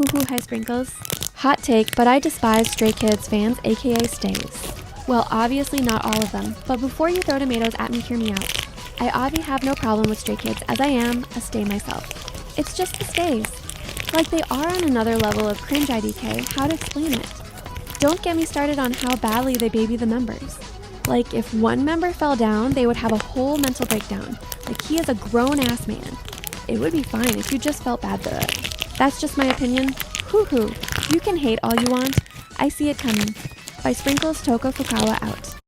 huhu hi sprinkles. Hot take, but I despise Stray Kids fans, aka stays. Well, obviously not all of them, but before you throw tomatoes at me, hear me out. I obviously have no problem with Stray Kids, as I am a stay myself. It's just the stays. Like they are on another level of cringe IDK, how to explain it? Don't get me started on how badly they baby the members. Like if one member fell down, they would have a whole mental breakdown. Like he is a grown-ass man. It would be fine if you just felt bad for it. That's just my opinion. Huhu. You can hate all you want. I see it coming. By Sprinkles Toko Fukawa out.